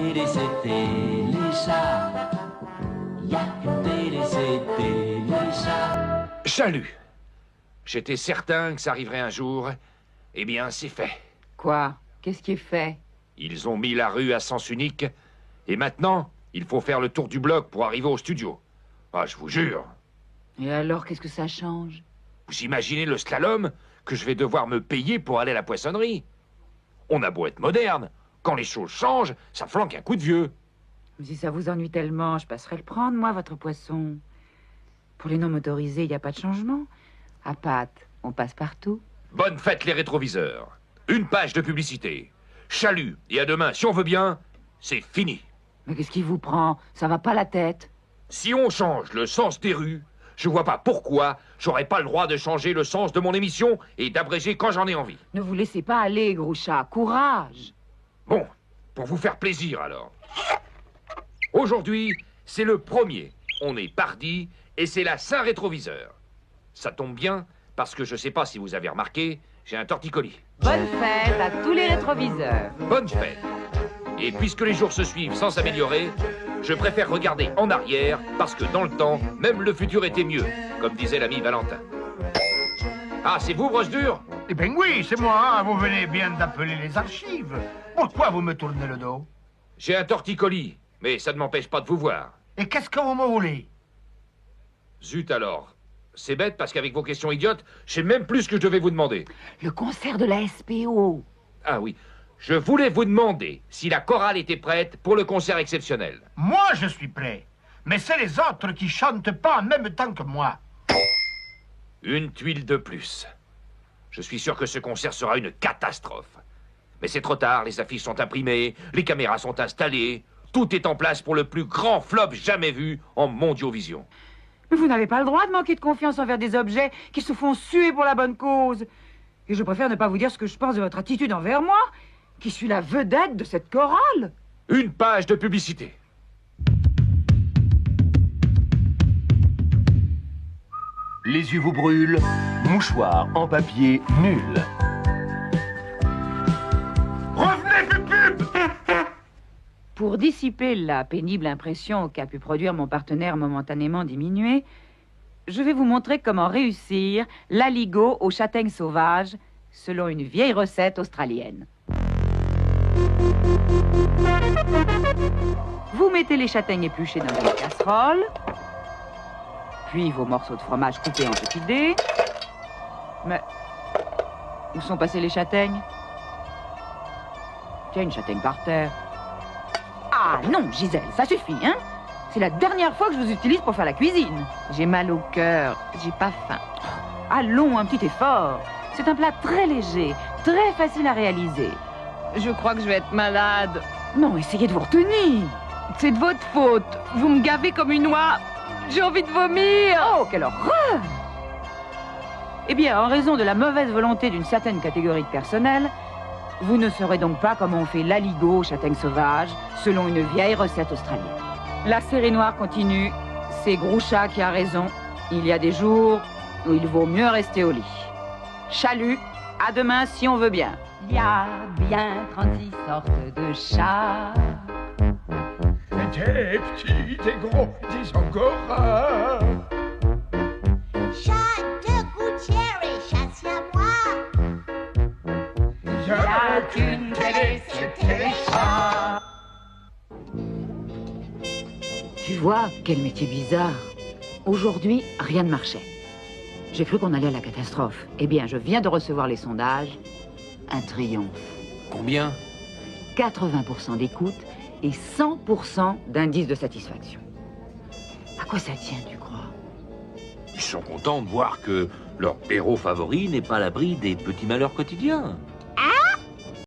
télé, c'était les chats. Y a qu'une télé, c'était les chats. Chalut! J'étais certain que ça arriverait un jour. Eh bien, c'est fait. Quoi? Qu'est-ce qui est fait? Ils ont mis la rue à sens unique. Et maintenant, il faut faire le tour du bloc pour arriver au studio. Ah, je vous jure. Et alors, qu'est-ce que ça change? Vous imaginez le slalom que je vais devoir me payer pour aller à la poissonnerie? On a beau être moderne, quand les choses changent, ça flanque un coup de vieux. Mais si ça vous ennuie tellement, je passerai le prendre, moi, votre poisson. Pour les non-motorisés, il n'y a pas de changement. À Pâtes, on passe partout. Bonne fête les rétroviseurs. Une page de publicité. Chalut, et à demain, si on veut bien, c'est fini. Mais qu'est-ce qui vous prend? Ça va pas la tête? Si on change le sens des rues, je vois pas pourquoi j'aurais pas le droit de changer le sens de mon émission et d'abréger quand j'en ai envie. Ne vous laissez pas aller, gros chat. Courage! Bon, pour vous faire plaisir alors. Aujourd'hui, c'est le 1er. On est pardi et c'est la Saint-Rétroviseur. Ça tombe bien parce que je sais pas si vous avez remarqué, j'ai un torticolis. Bonne fête à tous les rétroviseurs. Bonne fête. Et puisque les jours se suivent sans s'améliorer, je préfère regarder en arrière parce que dans le temps, même le futur était mieux, comme disait l'ami Valentin. Ah, c'est vous, brosse dure? Eh bien oui, c'est moi, hein. Vous venez bien d'appeler les archives. Pourquoi vous me tournez le dos? J'ai un torticolis, mais ça ne m'empêche pas de vous voir. Et qu'est-ce que vous me voulez? Zut alors. C'est bête parce qu'avec vos questions idiotes, je sais même plus ce que je devais vous demander. Le concert de la SPO. Ah oui, je voulais vous demander si la chorale était prête pour le concert exceptionnel. Moi, je suis prêt. Mais c'est les autres qui chantent pas en même temps que moi. Une tuile de plus. Je suis sûr que ce concert sera une catastrophe. Mais c'est trop tard, les affiches sont imprimées, les caméras sont installées. Tout est en place pour le plus grand flop jamais vu en Mondiovision. Mais vous n'avez pas le droit de manquer de confiance envers des objets qui se font suer pour la bonne cause. Et je préfère ne pas vous dire ce que je pense de votre attitude envers moi, qui suis la vedette de cette chorale. Une page de publicité. Les yeux vous brûlent, mouchoir en papier nul. Revenez, pub. Pour dissiper la pénible impression qu'a pu produire mon partenaire momentanément diminué, je vais vous montrer comment réussir l'aligot aux châtaignes sauvages selon une vieille recette australienne. Vous mettez les châtaignes épluchées dans une casserole, puis vos morceaux de fromage coupés en petits dés. Mais où sont passées les châtaignes? Tiens, une châtaigne par terre. Ah non, Gisèle, ça suffit, hein? C'est la dernière fois que je vous utilise pour faire la cuisine. J'ai mal au cœur, j'ai pas faim. Allons, un petit effort. C'est un plat très léger, très facile à réaliser. Je crois que je vais être malade. Non, essayez de vous retenir. C'est de votre faute. Vous me gavez comme une oie. J'ai envie de vomir. Oh, quelle horreur! Eh bien, en raison de la mauvaise volonté d'une certaine catégorie de personnel, vous ne saurez donc pas comment on fait l'aligot aux châtaignes sauvages, selon une vieille recette australienne. La série noire continue. C'est Grouchat qui a raison. Il y a des jours où il vaut mieux rester au lit. Chalut, à demain si on veut bien. Il y a bien 36 sortes de chats. Des petits, des gros, des angoras. Chat de gouttière et chat siamois. Il y a qu'une télé, c'était les chats. Tu vois, quel métier bizarre. Aujourd'hui, rien ne marchait. J'ai cru qu'on allait à la catastrophe. Eh bien, je viens de recevoir les sondages. Un triomphe. Combien? 80% d'écoute et 100% d'indice de satisfaction. À quoi ça tient, tu crois? Ils sont contents de voir que leur héros favori n'est pas à l'abri des petits malheurs quotidiens.